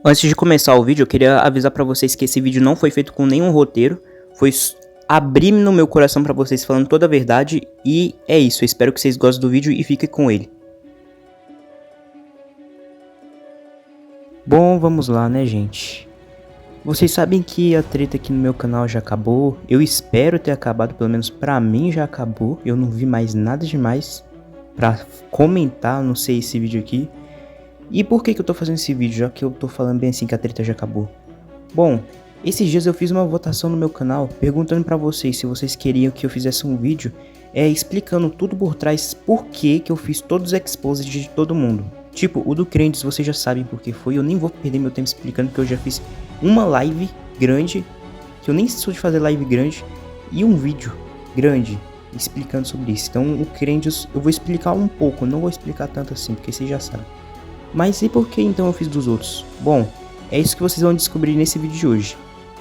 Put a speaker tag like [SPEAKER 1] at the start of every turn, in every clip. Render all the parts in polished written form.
[SPEAKER 1] Antes de começar o vídeo, eu queria avisar pra vocês que esse vídeo não foi feito com nenhum roteiro. Foi abrir no meu coração pra vocês falando toda a verdade. E é isso, eu espero que vocês gostem do vídeo e fiquem com ele. Bom, vamos lá, né, gente? Vocês sabem que a treta aqui no meu canal já acabou. Eu espero ter acabado, pelo menos pra mim já acabou. Eu não vi mais nada demais pra comentar, não sei, esse vídeo aqui. E por que eu tô fazendo esse vídeo, já que eu tô falando bem assim que a treta já acabou? Bom, esses dias eu fiz uma votação no meu canal, perguntando pra vocês se vocês queriam que eu fizesse um vídeo explicando tudo por trás, por que eu fiz todos os exposed de todo mundo. Tipo, o do Crentes vocês já sabem por que foi, eu nem vou perder meu tempo explicando, porque eu já fiz uma live grande, que eu nem sou de fazer live grande, e um vídeo grande explicando sobre isso. Então o Crentes eu vou explicar um pouco, não vou explicar tanto assim, porque vocês já sabem. Mas e por que então eu fiz dos outros? Bom, é isso que vocês vão descobrir nesse vídeo de hoje.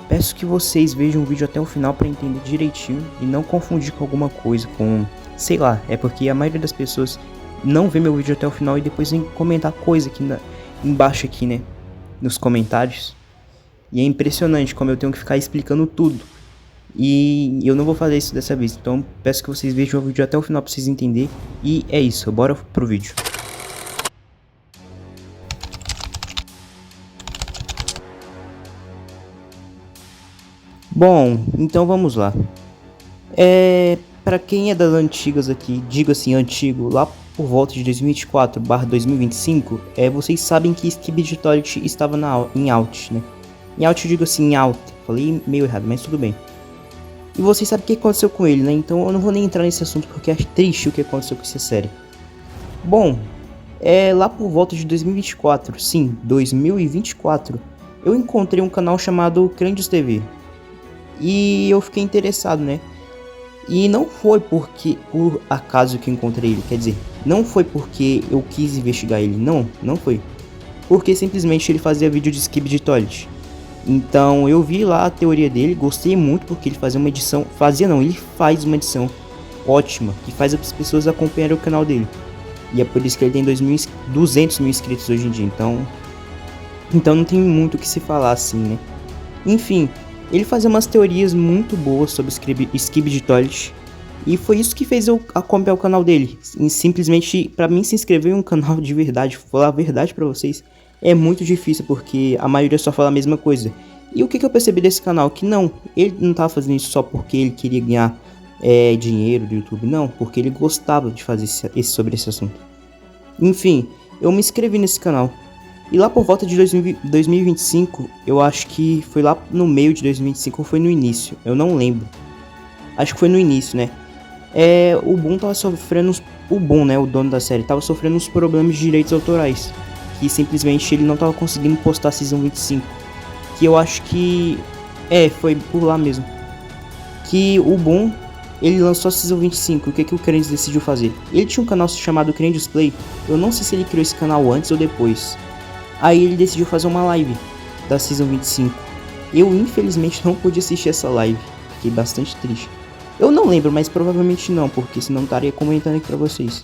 [SPEAKER 1] Peço que vocês vejam o vídeo até o final para entender direitinho e não confundir com alguma coisa, com... sei lá, é porque a maioria das pessoas não vê meu vídeo até o final e depois vem comentar coisa aqui embaixo aqui, né, nos comentários. E é impressionante como eu tenho que ficar explicando tudo. E eu não vou fazer isso dessa vez, então peço que vocês vejam o vídeo até o final para vocês entenderem. E é isso, bora pro vídeo. Bom, então vamos lá. Pra quem é das antigas aqui, digo assim, antigo, lá por volta de 2024/2025, vocês sabem que Skibidi Toilet estava em out, né? Em out eu digo assim, em alta. Falei meio errado, mas tudo bem. E vocês sabem o que aconteceu com ele, né? Então eu não vou nem entrar nesse assunto porque é triste o que aconteceu com essa série. Bom, lá por volta de 2024, sim, 2024, eu encontrei um canal chamado Crandios TV. E eu fiquei interessado, né? E não foi por acaso que eu encontrei ele, quer dizer, não foi porque eu quis investigar ele, não foi. Porque simplesmente ele fazia vídeo de Skibidi Toilet. Então eu vi lá a teoria dele, gostei muito porque ele fazia uma edição, ele faz uma edição ótima, que faz as pessoas acompanharem o canal dele. E é por isso que ele tem 200 mil inscritos hoje em dia, então não tem muito o que se falar assim, né? Enfim, ele fazia umas teorias muito boas sobre Skibidi Toilet. E foi isso que fez eu acompanhar o canal dele. E simplesmente, pra mim se inscrever em um canal de verdade, falar a verdade pra vocês, é muito difícil, porque a maioria só fala a mesma coisa. E o que eu percebi desse canal? Que não, ele não tava fazendo isso só porque ele queria ganhar dinheiro do YouTube, não. Porque ele gostava de fazer sobre esse assunto. Enfim, eu me inscrevi nesse canal. E lá por volta de 2025, eu acho que foi lá no meio de 2025 ou foi no início, eu não lembro. Acho que foi no início, né? O Boom tava sofrendo, o Boom, né, o dono da série, tava sofrendo uns problemas de direitos autorais. Que simplesmente ele não tava conseguindo postar Season 25. Que eu acho que... foi por lá mesmo. Que o Boom, ele lançou a Season 25, o que o Crandios decidiu fazer? Ele tinha um canal chamado Crandios Play, eu não sei se ele criou esse canal antes ou depois. Aí ele decidiu fazer uma live da Season 25. Eu infelizmente não pude assistir essa live. Fiquei bastante triste. Eu não lembro, mas provavelmente não, porque senão eu estaria comentando aqui pra vocês.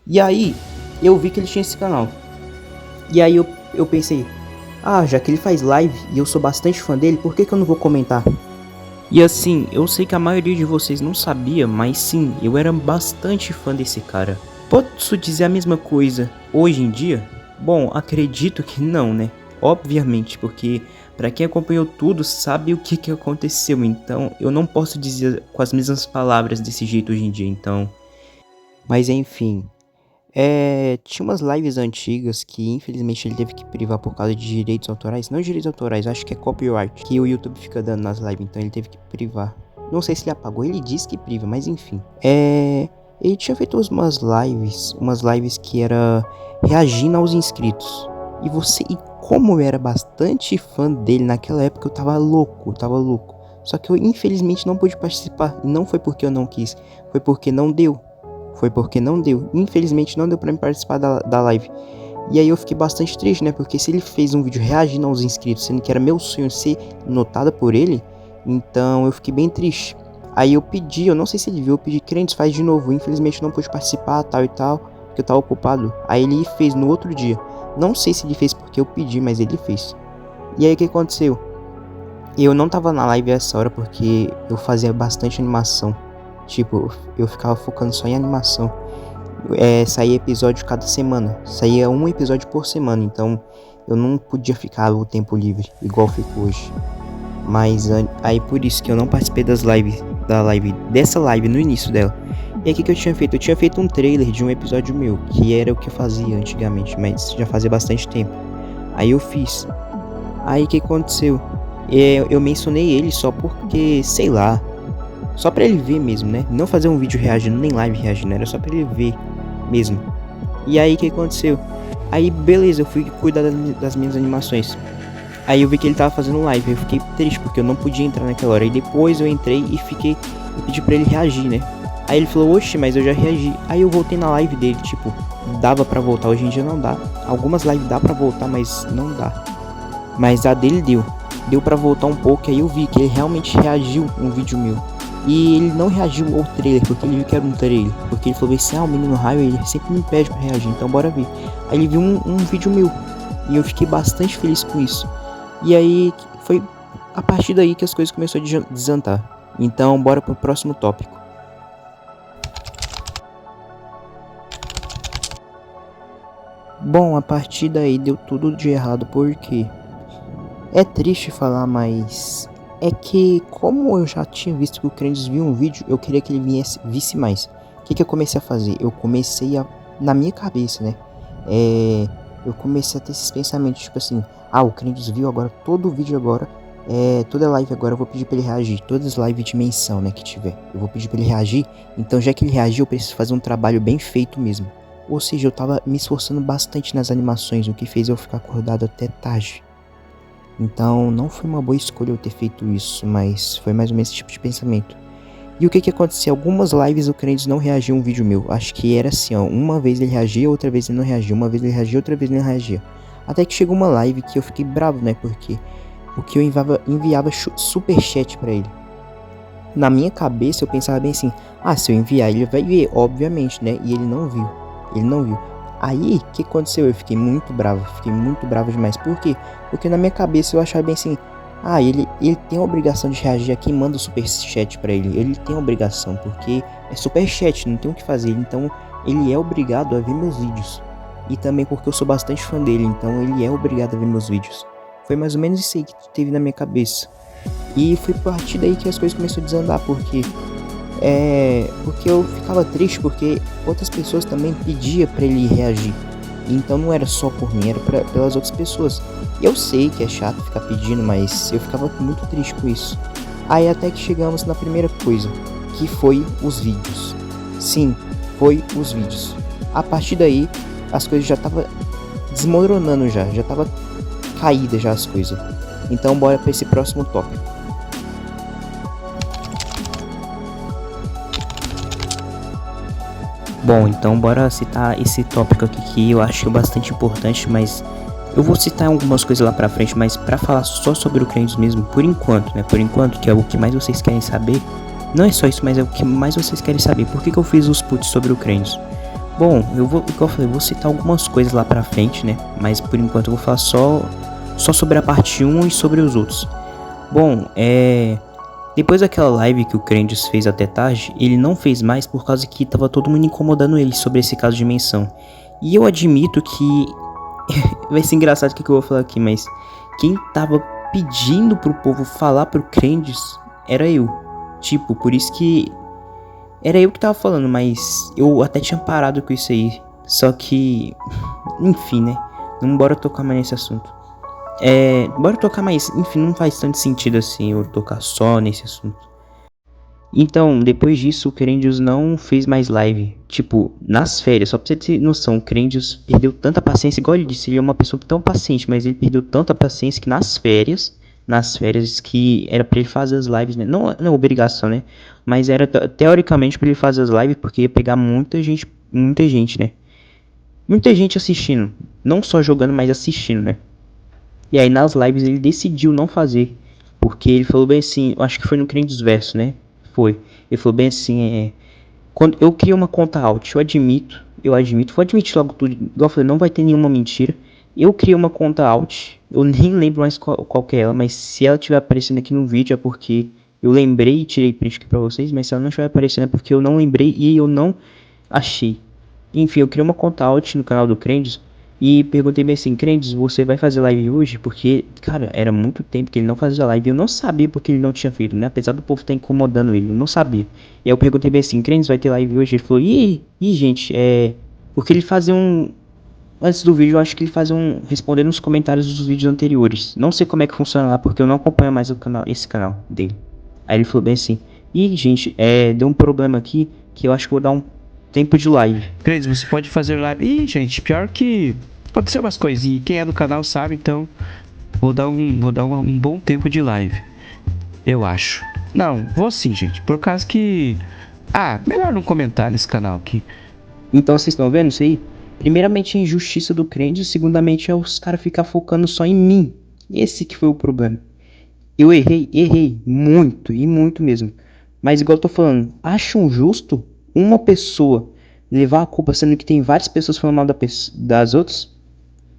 [SPEAKER 1] E aí, eu vi que ele tinha esse canal. E aí eu pensei, já que ele faz live e eu sou bastante fã dele, por que eu não vou comentar? E assim, eu sei que a maioria de vocês não sabia, mas sim, eu era bastante fã desse cara. Posso dizer a mesma coisa hoje em dia? Bom, acredito que não, né? Obviamente, porque pra quem acompanhou tudo sabe o que aconteceu, então eu não posso dizer com as mesmas palavras desse jeito hoje em dia, então... Mas enfim, tinha umas lives antigas que infelizmente ele teve que privar por causa de direitos autorais, não direitos autorais, acho que é copyright, que o YouTube fica dando nas lives, então ele teve que privar. Não sei se ele apagou, ele disse que priva, mas enfim. Ele tinha feito umas lives que era reagindo aos inscritos. E como eu era bastante fã dele naquela época, eu tava louco. Só que eu infelizmente não pude participar. E não foi porque eu não quis, foi porque não deu. Infelizmente não deu pra mim participar da live. E aí eu fiquei bastante triste, né? Porque se ele fez um vídeo reagindo aos inscritos, sendo que era meu sonho ser notado por ele, então eu fiquei bem triste. Aí eu pedi, eu não sei se ele viu, eu pedi, Crentes, faz de novo. Infelizmente não pude participar, tal e tal, porque eu tava ocupado. Aí ele fez no outro dia. Não sei se ele fez porque eu pedi, mas ele fez. E aí o que aconteceu? Eu não tava na live essa hora porque eu fazia bastante animação. Tipo, eu ficava focando só em animação. Saía episódio cada semana. Saía um episódio por semana, então eu não podia ficar o tempo livre, igual fico hoje. Mas aí por isso que eu não participei dessa live no início dela. E aí o que eu tinha feito? Eu tinha feito um trailer de um episódio meu, que era o que eu fazia antigamente, mas já fazia bastante tempo. Aí eu fiz. Aí o que aconteceu? Eu mencionei ele só porque, sei lá, só pra ele ver mesmo, né? Não fazer um vídeo reagindo, nem live reagindo, era só pra ele ver mesmo. E aí o que aconteceu? Aí beleza, eu fui cuidar das minhas animações. Aí eu vi que ele tava fazendo live, eu fiquei triste porque eu não podia entrar naquela hora. E depois eu entrei e pedi pra ele reagir, né? Aí ele falou, oxe, mas eu já reagi. Aí eu voltei na live dele, tipo, dava pra voltar, hoje em dia não dá. Algumas lives dá pra voltar, mas não dá. Mas a dele deu. Deu pra voltar um pouco, aí eu vi que ele realmente reagiu um vídeo meu. E ele não reagiu ao trailer, porque ele viu que era um trailer. Porque ele falou assim, o menino raio, ele sempre me pede pra reagir, então bora ver. Aí ele viu um vídeo meu. E eu fiquei bastante feliz com isso. E aí foi a partir daí que as coisas começaram a desandar. Então bora pro próximo tópico. Bom, a partir daí deu tudo de errado, porque é triste falar, mas é que como eu já tinha visto que o Crendios viu um vídeo, eu queria que ele visse mais. O que eu comecei a fazer? Eu comecei a, na minha cabeça, né? Eu comecei a ter esses pensamentos, tipo assim, o Crendios viu agora todo o vídeo agora, toda live agora eu vou pedir pra ele reagir, todas as lives de menção, né, que tiver, eu vou pedir pra ele reagir, então já que ele reagiu, eu preciso fazer um trabalho bem feito mesmo. Ou seja, eu tava me esforçando bastante nas animações, o que fez eu ficar acordado até tarde. Então não foi uma boa escolha eu ter feito isso, mas foi mais ou menos esse tipo de pensamento. E o que aconteceu? Algumas lives o Crendios não reagiu a um vídeo meu. Acho que era assim, ó. Uma vez ele reagia, outra vez ele não reagia. Uma vez ele reagia, outra vez ele não reagia. Até que chegou uma live que eu fiquei bravo, né? Porque eu enviava superchat pra ele. Na minha cabeça eu pensava bem assim, se eu enviar ele vai ver, obviamente, né? E ele não viu. Ele não viu. Aí, o que aconteceu? Eu fiquei muito bravo demais. Por quê? Porque na minha cabeça eu achava bem assim, ele tem a obrigação de reagir a quem manda o superchat pra ele. Ele tem a obrigação, porque é superchat, não tem o que fazer. Então, ele é obrigado a ver meus vídeos. E também porque eu sou bastante fã dele, então ele é obrigado a ver meus vídeos. Foi mais ou menos isso aí que teve na minha cabeça. E foi a partir daí que as coisas começaram a desandar, porque eu ficava triste porque outras pessoas também pediam pra ele reagir. Então não era só por mim, era pelas outras pessoas. E eu sei que é chato ficar pedindo, mas eu ficava muito triste com isso. Aí até que chegamos na primeira coisa, que foi os vídeos. Sim, foi os vídeos. A partir daí, as coisas já estavam desmoronando já tava caída já as coisas. Então bora pra esse próximo tópico. Bom, então bora citar esse tópico aqui que eu acho bastante importante, mas eu vou citar algumas coisas lá pra frente, mas pra falar só sobre o Crendios mesmo, por enquanto, né? Por enquanto, que é o que mais vocês querem saber. Não é só isso, mas é o que mais vocês querem saber. Por que eu fiz os puts sobre o Crendios? Bom, igual eu falei, eu vou citar algumas coisas lá pra frente, né? Mas por enquanto eu vou falar só sobre a parte 1 e sobre os outros. Bom, depois daquela live que o Crendios fez até tarde, ele não fez mais por causa que tava todo mundo incomodando ele sobre esse caso de menção. E eu admito que vai ser engraçado o que eu vou falar aqui, mas quem tava pedindo pro povo falar pro Crendios era eu. Tipo, por isso que era eu que tava falando, mas eu até tinha parado com isso aí. Só que, enfim, né? Não bora tocar mais nesse assunto. Bora tocar mais, enfim, não faz tanto sentido assim eu tocar só nesse assunto. Então, depois disso, o Crendios não fez mais live. Tipo, nas férias, só pra você ter noção, o Crendios perdeu tanta paciência, igual ele disse, ele é uma pessoa tão paciente, mas ele perdeu tanta paciência que nas férias que era pra ele fazer as lives, né? Não é obrigação, né? Mas era teoricamente pra ele fazer as lives, porque ia pegar muita gente, né? Muita gente assistindo, não só jogando, mas assistindo, né? E aí nas lives ele decidiu não fazer, porque ele falou bem assim, eu acho que foi no Crendios Verso, né? Foi. Ele falou bem assim, quando eu criei uma conta alt, eu admito, vou admitir logo tudo, igual eu falei, não vai ter nenhuma mentira. Eu criei uma conta alt, eu nem lembro mais qual que é ela, mas se ela estiver aparecendo aqui no vídeo é porque eu lembrei e tirei print aqui pra vocês, mas se ela não estiver aparecendo é porque eu não lembrei e eu não achei. Enfim, eu criei uma conta alt no canal do Crendes e perguntei bem assim, Crendes, você vai fazer live hoje? Porque, cara, era muito tempo que ele não fazia live e eu não sabia porque ele não tinha feito, né? Apesar do povo estar incomodando ele, eu não sabia. E aí eu perguntei bem assim, Crendes, vai ter live hoje? Ele falou, gente, porque ele fazia um... Antes do vídeo, eu acho que ele fazia um... respondendo nos comentários dos vídeos anteriores. Não sei como é que funciona lá, porque eu não acompanho mais o canal, esse canal dele. Aí ele falou bem assim, gente, deu um problema aqui que eu acho que vou dar um tempo de live.
[SPEAKER 2] Cris, você pode fazer live. Ih, gente, pior que pode ser umas coisinhas. Quem é do canal sabe, então vou dar um bom tempo de live. Eu acho. Não, vou sim, gente. Por causa que. Ah, melhor não comentar nesse canal aqui.
[SPEAKER 1] Então vocês estão vendo isso aí? Primeiramente a injustiça do crente, segundamente é os caras ficar focando só em mim. Esse que foi o problema. Eu errei muito e muito mesmo. Mas igual eu tô falando, acham justo uma pessoa levar a culpa sendo que tem várias pessoas falando mal das outras?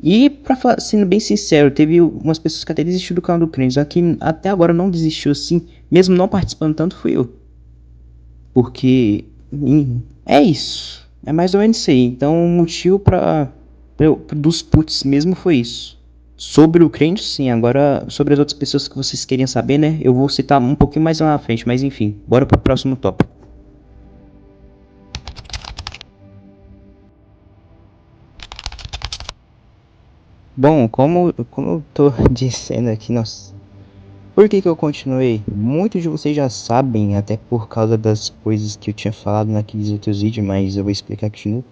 [SPEAKER 1] E pra falar, sendo bem sincero, teve umas pessoas que até desistiram do canal do crente, só que até agora não desistiu assim, mesmo não participando tanto, fui eu. Porque é isso. É mais ou menos isso aí. Então o motivo dos puts mesmo foi isso. Sobre o crente, sim. Agora, sobre as outras pessoas que vocês queriam saber, né? Eu vou citar um pouquinho mais lá na frente. Mas enfim, bora pro próximo tópico. Bom, como eu tô dizendo aqui, nossa. Por que eu continuei? Muitos de vocês já sabem, até por causa das coisas que eu tinha falado naqueles outros vídeos, mas eu vou explicar aqui de novo.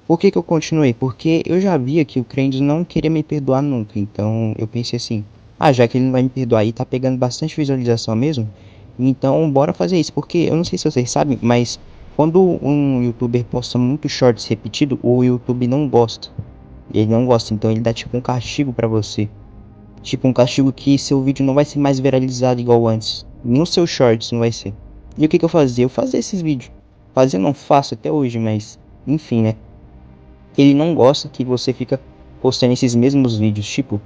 [SPEAKER 1] Por que eu continuei? Porque eu já via que o Crendes não queria me perdoar nunca. Então eu pensei assim, já que ele não vai me perdoar e tá pegando bastante visualização mesmo, então bora fazer isso. Porque eu não sei se vocês sabem, mas quando um youtuber posta muito shorts repetido, o YouTube não gosta. Ele não gosta, então ele dá tipo um castigo pra você. Tipo um castigo que seu vídeo não vai ser mais viralizado igual antes. Nem os seus shorts não vai ser. E o que eu fazia? Eu fazia esses vídeos. Fazia, não faço até hoje, mas enfim, né? Ele não gosta que você fica postando esses mesmos vídeos, tipo,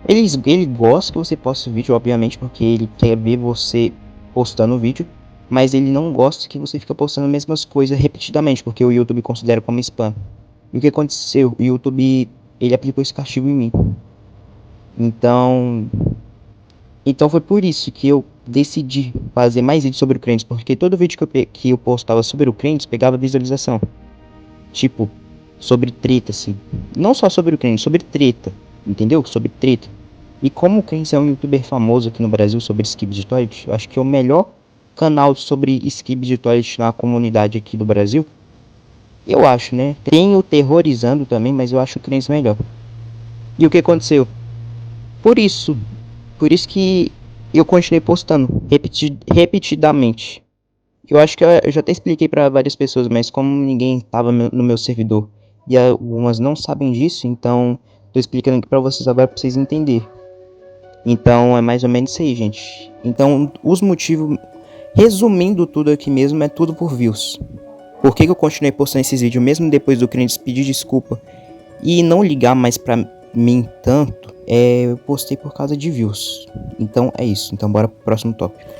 [SPEAKER 1] ele gosta que você poste o vídeo, obviamente, porque ele quer ver você postando o vídeo, mas ele não gosta que você fica postando as mesmas coisas repetidamente, porque o YouTube considera como spam. E o que aconteceu? O YouTube, ele aplicou esse castigo em mim. Então, foi por isso que eu decidi fazer mais vídeos sobre o Crentes, porque todo vídeo que eu postava sobre o Crentes pegava visualização. Tipo, sobre treta, assim. Não só sobre o crente, sobre treta. Entendeu? Sobre treta. E como o Crentes é um youtuber famoso aqui no Brasil sobre skip de toilet, eu acho que é o melhor canal sobre skip de toilet na comunidade aqui do Brasil. Eu acho, né? Tem o Terrorizando também, mas eu acho o Crentes melhor. E o que aconteceu? Por isso. Por isso que eu continuei postando repetidamente. Eu acho que eu já até expliquei pra várias pessoas, mas como ninguém tava no meu servidor e algumas não sabem disso, então tô explicando aqui pra vocês agora pra vocês entenderem. Então é mais ou menos isso aí, gente. Então os motivos, resumindo tudo aqui mesmo, é tudo por views. Por que eu continuei postando esses vídeos mesmo depois do cliente pedir desculpa e não ligar mais pra mim tanto? Eu postei por causa de views. Então é isso. Então bora pro próximo tópico.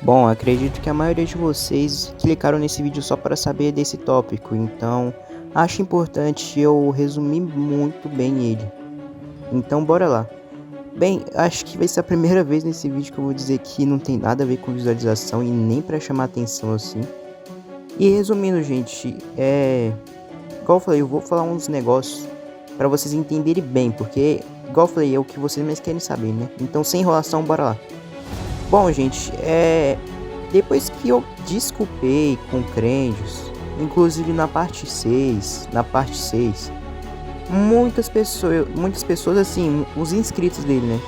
[SPEAKER 1] Bom, acredito que a maioria de vocês clicaram nesse vídeo só para saber desse tópico, então acho importante eu resumir muito bem ele. Então bora lá. Bem, acho que vai ser a primeira vez nesse vídeo que eu vou dizer que não tem nada a ver com visualização e nem para chamar atenção assim. E resumindo, gente, igual eu falei, eu vou falar uns negócios para vocês entenderem bem, porque igual eu falei, é o que vocês mais querem saber, né? Então sem enrolação, bora lá. Bom, gente, depois que eu desculpei com o Crendios, inclusive na parte 6, muitas pessoas assim, os inscritos dele, né?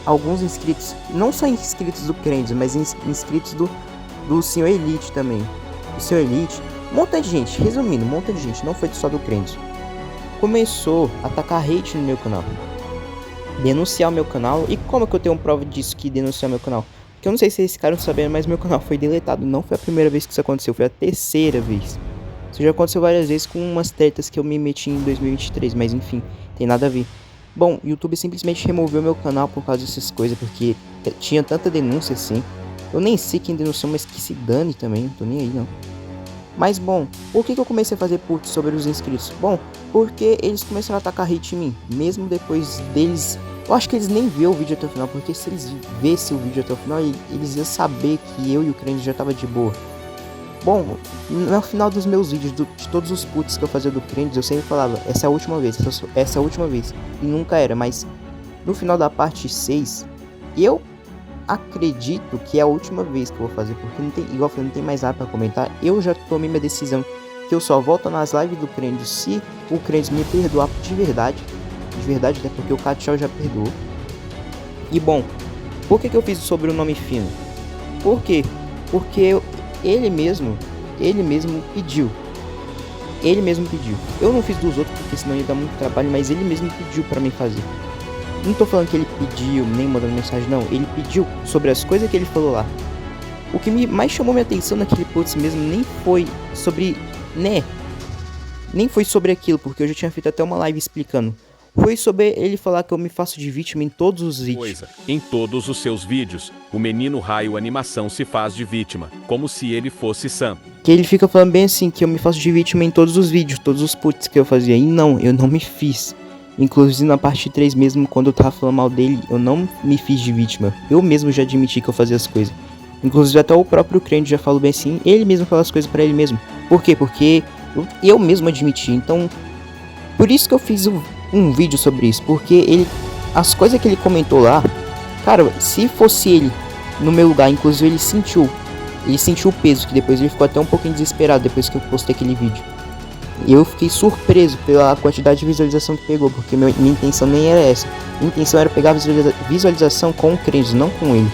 [SPEAKER 1] Alguns inscritos, não só inscritos do Crendios, mas inscritos do Senhor Elite também. O Senhor Elite, um monte de gente, resumindo, um monte de gente, não foi só do Crendios. Começou a atacar hate no meu canal. Denunciar o meu canal. E como que eu tenho prova disso que denunciar meu canal? Que eu não sei se vocês ficaram sabendo, mas meu canal foi deletado. Não foi a primeira vez que isso aconteceu, foi a terceira vez. Isso já aconteceu várias vezes com umas tretas que eu me meti em 2023, mas enfim, tem nada a ver. Bom, o YouTube simplesmente removeu meu canal por causa dessas coisas, porque tinha tanta denúncia assim. Eu nem sei quem denunciou, mas que se dane também, não tô nem aí não. Mas bom, por que eu comecei a fazer putz sobre os inscritos? Bom, porque eles começaram a atacar hate em mim, mesmo depois deles. Eu acho que eles nem viram o vídeo até o final, porque se eles vissem o vídeo até o final, eles iam saber que eu e o Crane já tava de boa. Bom, no final dos meus vídeos, de todos os puts que eu fazia do Crane, eu sempre falava, essa é a última vez, essa é a última vez. E nunca era, mas no final da parte 6, eu acredito que é a última vez que eu vou fazer, porque não tem, igual eu falei, não tem mais nada pra comentar. Eu já tomei minha decisão, que eu só volto nas lives do Crane se o Crane me perdoar de verdade, até porque o Cachau já perdoou. E bom, por que eu fiz sobre o nome fino? Por quê? Porque ele mesmo pediu. Ele mesmo pediu. Eu não fiz dos outros porque senão ia dar muito trabalho, mas ele mesmo pediu pra mim fazer. Não tô falando que ele pediu, nem mandando mensagem, não. Ele pediu sobre as coisas que ele falou lá. O que mais chamou minha atenção naquele post mesmo nem foi sobre, né? Nem foi sobre aquilo, porque eu já tinha feito até uma live explicando. Foi sobre ele falar que eu me faço de vítima em todos os vídeos.
[SPEAKER 3] Em todos os seus vídeos, o menino Raio Animação se faz de vítima, como se ele fosse Sam.
[SPEAKER 1] Que ele fica falando bem assim, que eu me faço de vítima em todos os vídeos, todos os puts que eu fazia. E não, eu não me fiz. Inclusive na parte 3 mesmo, quando eu tava falando mal dele, eu não me fiz de vítima. Eu mesmo já admiti que eu fazia as coisas. Inclusive até o próprio Crane já falou bem assim, ele mesmo fala as coisas pra ele mesmo. Por quê? Porque eu mesmo admiti. Então, por isso que eu fiz um vídeo sobre isso. Porque ele, as coisas que ele comentou lá, cara, se fosse ele no meu lugar, inclusive ele sentiu o peso, que depois ele ficou até um pouquinho desesperado depois que eu postei aquele vídeo. E eu fiquei surpreso pela quantidade de visualização que pegou, porque minha intenção nem era essa. Minha intenção era pegar a visualização com o Crane, não com ele.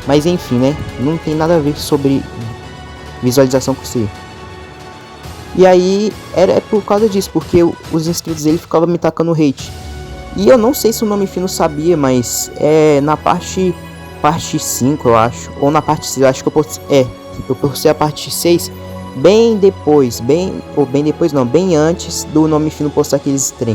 [SPEAKER 1] Mas enfim, né? Não tem nada a ver sobre visualização com você. E aí, era por causa disso, porque os inscritos dele ficavam me tacando hate. E eu não sei se o nome fino sabia, mas é na parte 5, eu acho. Ou na parte 6, eu acho que eu postei a parte 6 bem depois, bem antes do nome fino postar aqueles trem.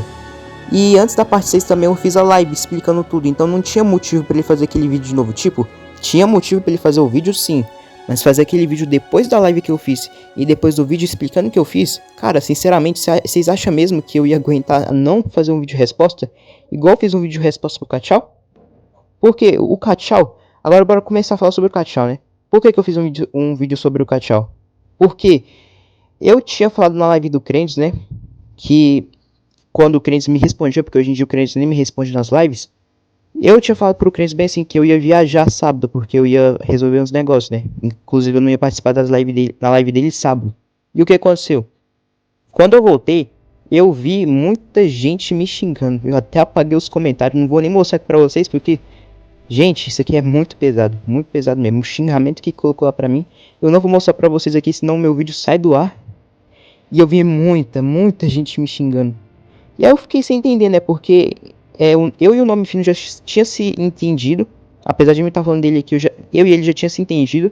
[SPEAKER 1] E antes da parte 6 também eu fiz a live explicando tudo, então não tinha motivo pra ele fazer aquele vídeo de novo. Tipo, tinha motivo pra ele fazer o vídeo sim, mas fazer aquele vídeo depois da live que eu fiz e depois do vídeo explicando o que eu fiz, cara, sinceramente, vocês acham mesmo que eu ia aguentar não fazer um vídeo resposta? Igual eu fiz um vídeo resposta pro Cachau? Porque o Cachau, agora bora começar a falar sobre o Cachau, né? Por que eu fiz um vídeo sobre o Cachau? Porque eu tinha falado na live do Crentes, né? Que quando o Crentes me respondia, porque hoje em dia o Crentes nem me responde nas lives. Eu tinha falado pro Crentes bem assim que eu ia viajar sábado, porque eu ia resolver uns negócios, né? Inclusive eu não ia participar da live dele sábado. E o que aconteceu? Quando eu voltei, eu vi muita gente me xingando. Eu até apaguei os comentários, não vou nem mostrar aqui pra vocês, porque... gente, isso aqui é muito pesado mesmo. O xingamento que colocou lá pra mim, eu não vou mostrar pra vocês aqui, senão meu vídeo sai do ar. E eu vi muita gente me xingando. E aí eu fiquei sem entender, né? Porque eu e o nome fino já tinha se entendido. Apesar de eu estar falando dele aqui, eu e ele já tinha se entendido.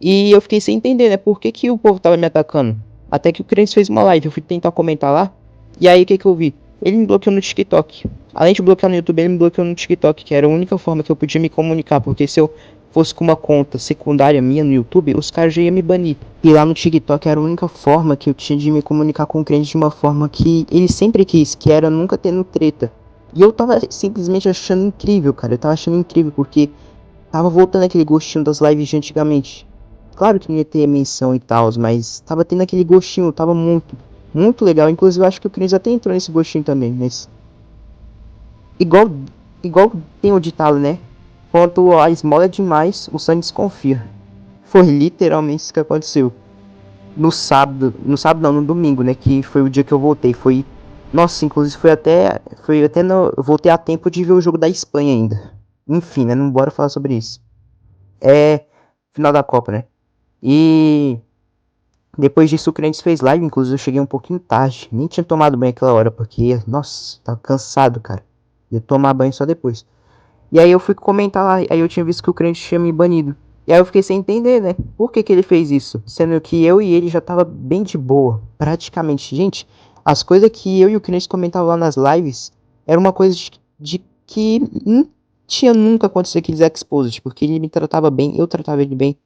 [SPEAKER 1] E eu fiquei sem entender, né? Por que o povo tava me atacando? Até que o Crentes fez uma live, eu fui tentar comentar lá. E aí o que eu vi? Ele me bloqueou no TikTok. Além de bloquear no YouTube, ele me bloqueou no TikTok, que era a única forma que eu podia me comunicar. Porque se eu fosse com uma conta secundária minha no YouTube, os caras já iam me banir. E lá no TikTok era a única forma que eu tinha de me comunicar com o Crente de uma forma que ele sempre quis, que era nunca tendo treta. E eu tava simplesmente achando incrível, cara. Eu tava achando incrível, porque tava voltando aquele gostinho das lives de antigamente. Claro que não ia ter menção e tal, mas tava tendo aquele gostinho, tava muito legal. Inclusive eu acho que o Cris até entrou nesse gostinho também, mas... Igual tem o ditado, né? Quanto a esmola é demais, o sangue desconfia. Foi literalmente isso que aconteceu. No sábado não, no domingo, né? Que foi o dia que eu voltei. Foi... nossa, inclusive eu voltei a tempo de ver o jogo da Espanha ainda. Enfim, né? Não bora falar sobre isso. É... final da Copa, né? E... depois disso o Crentes fez live, inclusive eu cheguei um pouquinho tarde. Nem tinha tomado banho aquela hora, porque... nossa, tava cansado, cara. Ia tomar banho só depois. E aí eu fui comentar lá, aí eu tinha visto que o crente tinha me banido. E aí eu fiquei sem entender, né? Por que que ele fez isso? Sendo que eu e ele já tava bem de boa, praticamente. Gente, as coisas que eu e o crente comentavam lá nas lives, era uma coisa de que não tinha nunca acontecido aqueles exposed, porque ele me tratava bem, eu tratava ele bem.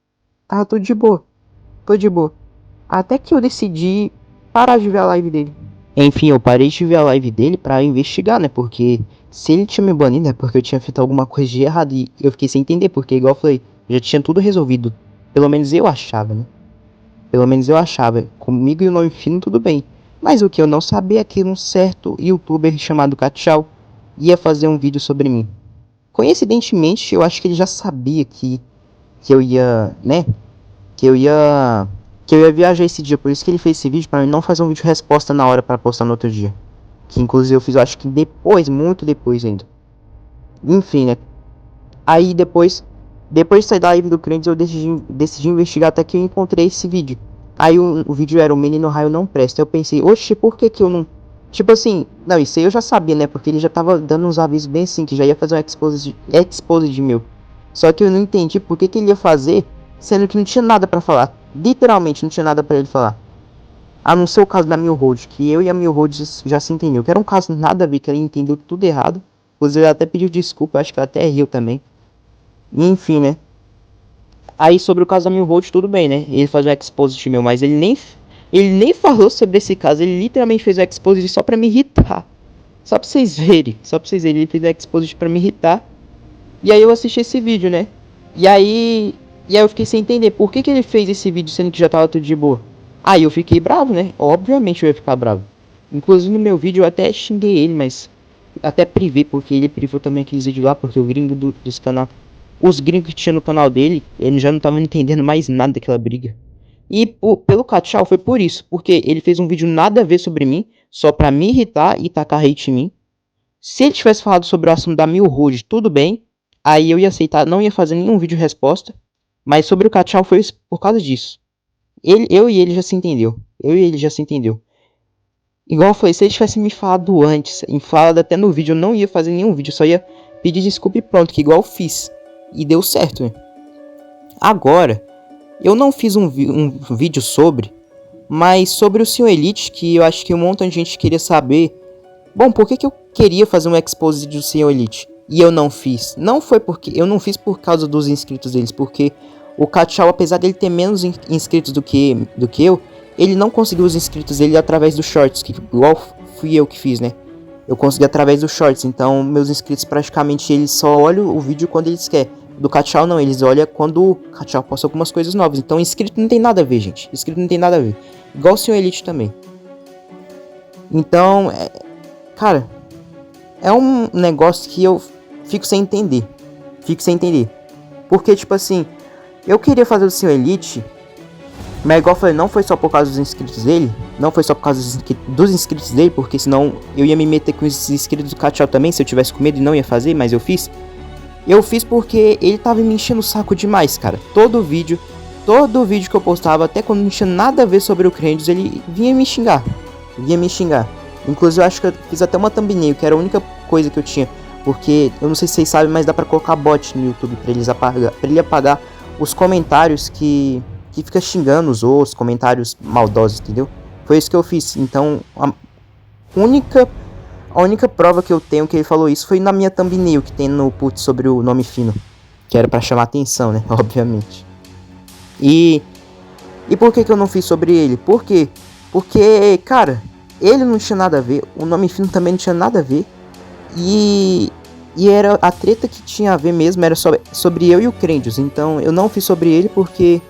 [SPEAKER 1] Tava tudo de boa, tudo de boa. Até que eu decidi parar de ver a live dele. Enfim, eu parei de ver a live dele pra investigar, né? Porque se ele tinha me banido é porque eu tinha feito alguma coisa de errado. E eu fiquei sem entender, porque igual eu falei, já tinha tudo resolvido. Pelo menos eu achava, né? Pelo menos eu achava. Comigo e o nome fino tudo bem. Mas o que eu não sabia é que um certo youtuber chamado Kachal ia fazer um vídeo sobre mim. Coincidentemente, eu acho que ele já sabia que eu ia, né? Que eu ia viajar esse dia, por isso que ele fez esse vídeo pra mim não fazer um vídeo resposta na hora pra postar no outro dia. Que inclusive eu fiz, eu acho que depois, muito depois ainda. Enfim, né? Aí depois de sair da live do Crentes, eu decidi investigar até que eu encontrei esse vídeo. Aí o vídeo era o Menino Raio Não Presta. Eu pensei, oxe, por que que eu não... Tipo assim, não, isso aí eu já sabia, né? Porque ele já tava dando uns avisos bem assim, que já ia fazer um exposed meu. Só que eu não entendi por que que ele ia fazer, sendo que não tinha nada pra falar. Literalmente não tinha nada pra ele falar. A não ser o caso da Mil Road, que eu e a Mil Road já se entendeu. Que era um caso nada a ver, que ele entendeu tudo errado. Inclusive ele até pediu desculpa, acho que ela até riu também. Enfim, né? Aí sobre o caso da Mil Volt, tudo bem, né? Ele faz um exposit meu, mas ele nem falou sobre esse caso. Ele literalmente fez o exposit só pra me irritar. Só pra vocês verem. Ele fez o exposit pra me irritar. E aí eu assisti esse vídeo, né? E aí eu fiquei sem entender por que que ele fez esse vídeo sendo que já tava tudo de boa. Aí eu fiquei bravo, né? Obviamente eu ia ficar bravo. Inclusive no meu vídeo eu até xinguei ele, mas até privei, porque ele privou também aqueles vídeos lá, porque o gringo dos canal, os gringos que tinha no canal dele, ele já não tava entendendo mais nada daquela briga. E pelo Kachal foi por isso, porque ele fez um vídeo nada a ver sobre mim, só pra me irritar e tacar hate em mim. Se ele tivesse falado sobre o assunto da Mil Road, tudo bem, aí eu ia aceitar, não ia fazer nenhum vídeo resposta. Mas sobre o Kachal foi por causa disso. Eu e ele já se entendeu. Igual eu falei, se ele tivesse me falado antes, falado até no vídeo, eu não ia fazer nenhum vídeo, só ia pedir desculpa e pronto, que igual eu fiz. E deu certo, né? Agora, eu não fiz um vídeo sobre, mas sobre o Senhor Elite, que eu acho que um montão de gente queria saber. Bom, por que que eu queria fazer um expose do Senhor Elite? E eu não fiz. Não foi porque... Eu não fiz por causa dos inscritos deles, porque o Kachal, apesar dele ter menos inscritos do que eu, ele não conseguiu os inscritos dele através dos shorts, que igual fui eu que fiz, né? Eu consegui através dos shorts, então meus inscritos praticamente eles só olham o vídeo quando eles querem. Do Kachal não, eles olham quando o Kachal posta algumas coisas novas. Então inscrito não tem nada a ver, gente. Inscrito não tem nada a ver. Igual o Senhor Elite também. Então, cara, é um negócio que eu fico sem entender. Porque, tipo assim, eu queria fazer o Senhor Elite, mas igual eu falei, não foi só por causa dos inscritos dele. Não foi só por causa dos inscritos dele, porque senão eu ia me meter com os inscritos do Kachal também, se eu tivesse com medo e não ia fazer, mas eu fiz. Eu fiz porque ele tava me enchendo o saco demais, cara. Todo vídeo que eu postava, até quando não tinha nada a ver sobre o Crendios, ele vinha me xingar. Inclusive eu acho que eu fiz até uma thumbnail, que era a única coisa que eu tinha. Porque, eu não sei se vocês sabem, mas dá pra colocar bot no YouTube pra ele apagar os comentários que fica xingando os outros, comentários maldosos, entendeu? Foi isso que eu fiz. Então, a única prova que eu tenho que ele falou isso foi na minha thumbnail, que tem no put sobre o nome fino. Que era pra chamar atenção, né? Obviamente. E por que eu não fiz sobre ele? Por quê? Porque, cara, ele não tinha nada a ver. O nome fino também não tinha nada a ver. E era a treta que tinha a ver mesmo, era sobre eu e o Crendios. Então eu não fiz sobre ele porque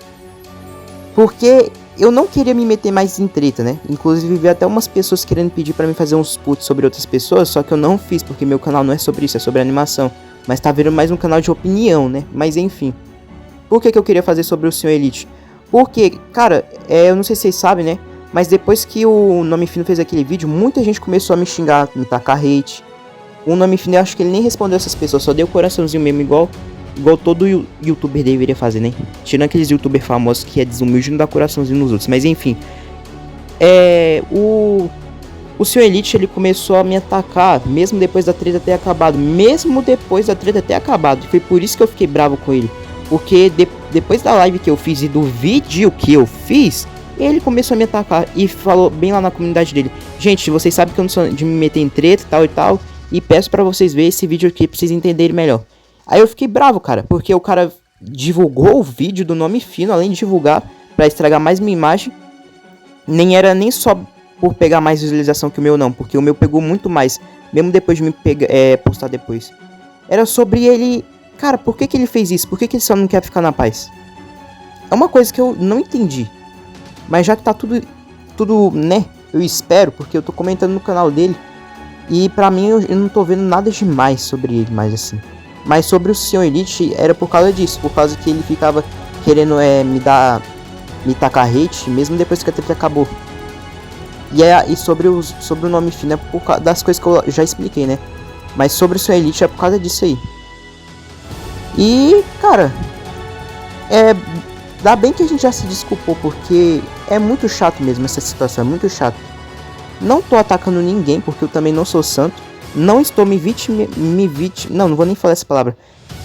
[SPEAKER 1] eu não queria me meter mais em treta, né? Inclusive vi até umas pessoas querendo pedir pra mim fazer uns puts sobre outras pessoas, só que eu não fiz, porque meu canal não é sobre isso, é sobre animação. Mas tá virando mais um canal de opinião, né? Mas enfim. Por que eu queria fazer sobre o Senhor Elite? Porque, cara, eu não sei se vocês sabem, né? Mas depois que o Nome Fino fez aquele vídeo, muita gente começou a me xingar, me tacar hate. O Nome Fino, eu acho que ele nem respondeu essas pessoas, só deu coraçãozinho mesmo, igual todo youtuber deveria fazer, né? Tirando aqueles youtubers famosos que é desumilde e não dá coraçãozinho nos outros. Mas enfim. O o Sr. Elite, ele começou a me atacar, mesmo depois da treta ter acabado. E foi por isso que eu fiquei bravo com ele. Porque depois da live que eu fiz e do vídeo que eu fiz, ele começou a me atacar e falou bem lá na comunidade dele: gente, vocês sabem que eu não sou de me meter em treta e tal e tal, e peço pra vocês verem esse vídeo aqui pra vocês entenderem melhor. Aí eu fiquei bravo, cara, porque o cara divulgou o vídeo do nome fino, além de divulgar pra estragar mais minha imagem. Nem só por pegar mais visualização que o meu, não, porque o meu pegou muito mais, mesmo depois de me postar depois. Era sobre ele. Cara, por que ele fez isso? Por que ele só não quer ficar na paz? É uma coisa que eu não entendi. Mas já que tá tudo, né? Eu espero, porque eu tô comentando no canal dele. E pra mim eu não tô vendo nada demais sobre ele, mais assim. Mas sobre o Sr. Elite era por causa disso. Por causa que ele ficava querendo me tacar hate, mesmo depois que a treta acabou. E sobre o nome fino é por causa das coisas que eu já expliquei, né? Mas sobre o Sr. Elite é por causa disso aí. E, cara, dá bem que a gente já se desculpou, porque é muito chato mesmo essa situação, é muito chato. Não tô atacando ninguém, porque eu também não sou santo. Não estou não vou nem falar essa palavra.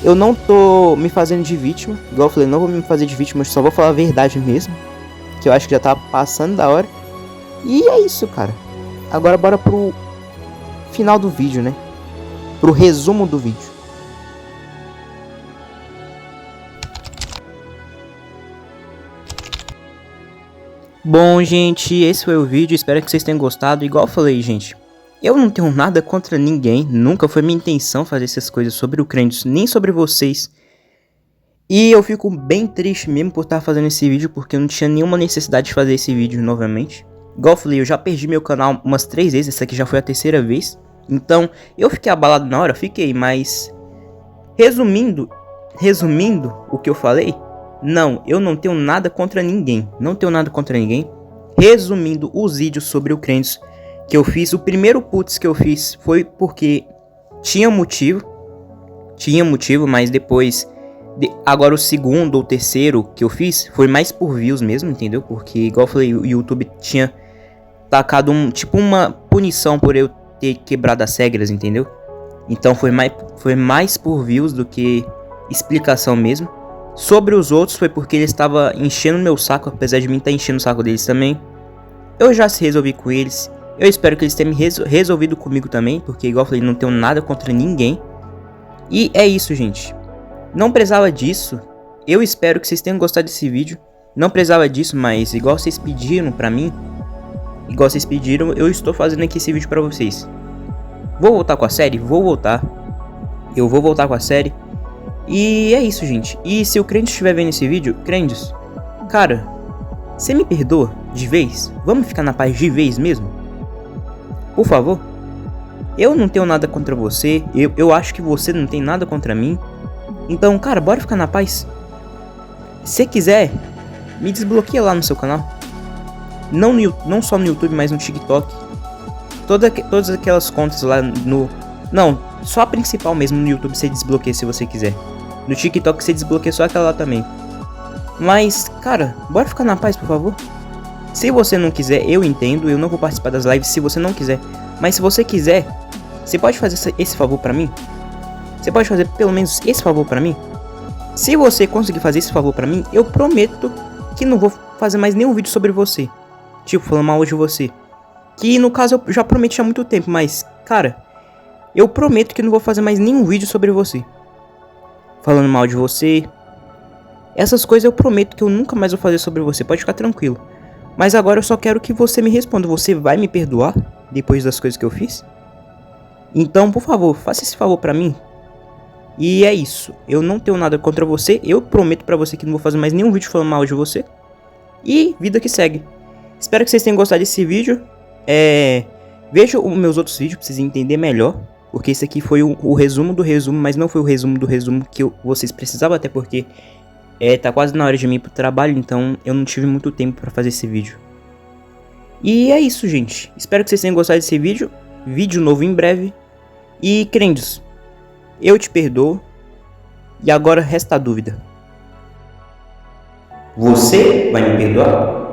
[SPEAKER 1] Eu não tô me fazendo de vítima, igual eu falei, não vou me fazer de vítima, eu só vou falar a verdade mesmo. Que eu acho que já tá passando da hora. E é isso, cara. Agora bora pro final do vídeo, né? Pro resumo do vídeo. Bom, gente, esse foi o vídeo, espero que vocês tenham gostado. Igual eu falei, gente, eu não tenho nada contra ninguém, nunca foi minha intenção fazer essas coisas sobre o Crendus, nem sobre vocês. E eu fico bem triste mesmo por estar fazendo esse vídeo, porque eu não tinha nenhuma necessidade de fazer esse vídeo novamente. Igual eu falei, eu já perdi meu canal umas 3 vezes, essa aqui já foi a 3ª vez. Então, eu fiquei abalado na hora, fiquei, mas... Resumindo o que eu falei... Não, eu não tenho nada contra ninguém. Não tenho nada contra ninguém. Resumindo os vídeos sobre o Crendus que eu fiz. O primeiro putz que eu fiz foi porque tinha motivo. Mas depois... Agora o segundo ou terceiro que eu fiz foi mais por views mesmo, entendeu? Porque, igual eu falei, o YouTube tinha tacado uma punição por eu ter quebrado as regras, entendeu? Então foi mais por views do que explicação mesmo. Sobre os outros foi porque ele estava enchendo meu saco, apesar de mim estar enchendo o saco deles também. Eu já se resolvi com eles. Eu espero que eles tenham resolvido comigo também, porque igual eu falei, não tenho nada contra ninguém. E é isso, gente. Não precisava disso. Eu espero que vocês tenham gostado desse vídeo. Não precisava disso, mas igual vocês pediram pra mim, eu estou fazendo aqui esse vídeo pra vocês. Vou voltar com a série? Vou voltar. Eu vou voltar com a série. E é isso, gente. E se o Crendus estiver vendo esse vídeo, Crendus, cara, você me perdoa de vez? Vamos ficar na paz de vez mesmo? Por favor? Eu não tenho nada contra você. Eu acho que você não tem nada contra mim. Então, cara, bora ficar na paz. Se quiser, me desbloqueia lá no seu canal. Não só no YouTube, mas no TikTok. Todas aquelas contas lá no... Não, só a principal mesmo no YouTube você desbloqueia se você quiser. No TikTok você desbloqueia só aquela lá também. Mas, cara, bora ficar na paz, por favor. Se você não quiser, eu entendo. Eu não vou participar das lives se você não quiser. Mas se você quiser, você pode fazer esse favor pra mim? Você pode fazer pelo menos esse favor pra mim? Se você conseguir fazer esse favor pra mim, eu prometo que não vou fazer mais nenhum vídeo sobre você. Tipo, falando mal de você. Que no caso eu já prometi há muito tempo, mas, cara, eu prometo que não vou fazer mais nenhum vídeo sobre você. Falando mal de você. Essas coisas eu prometo que eu nunca mais vou fazer sobre você, pode ficar tranquilo. Mas agora eu só quero que você me responda. Você vai me perdoar depois das coisas que eu fiz? Então, por favor, faça esse favor pra mim. E é isso. Eu não tenho nada contra você. Eu prometo pra você que não vou fazer mais nenhum vídeo falando mal de você. E vida que segue. Espero que vocês tenham gostado desse vídeo. Vejam os meus outros vídeos pra vocês entenderem melhor. Porque esse aqui foi o resumo do resumo. Mas não foi o resumo do resumo que vocês precisavam. Até porque tá quase na hora de mim ir pro trabalho. Então eu não tive muito tempo pra fazer esse vídeo. E é isso, gente. Espero que vocês tenham gostado desse vídeo. Vídeo novo em breve. E Crendus, eu te perdoo. E agora resta a dúvida. Você vai me perdoar?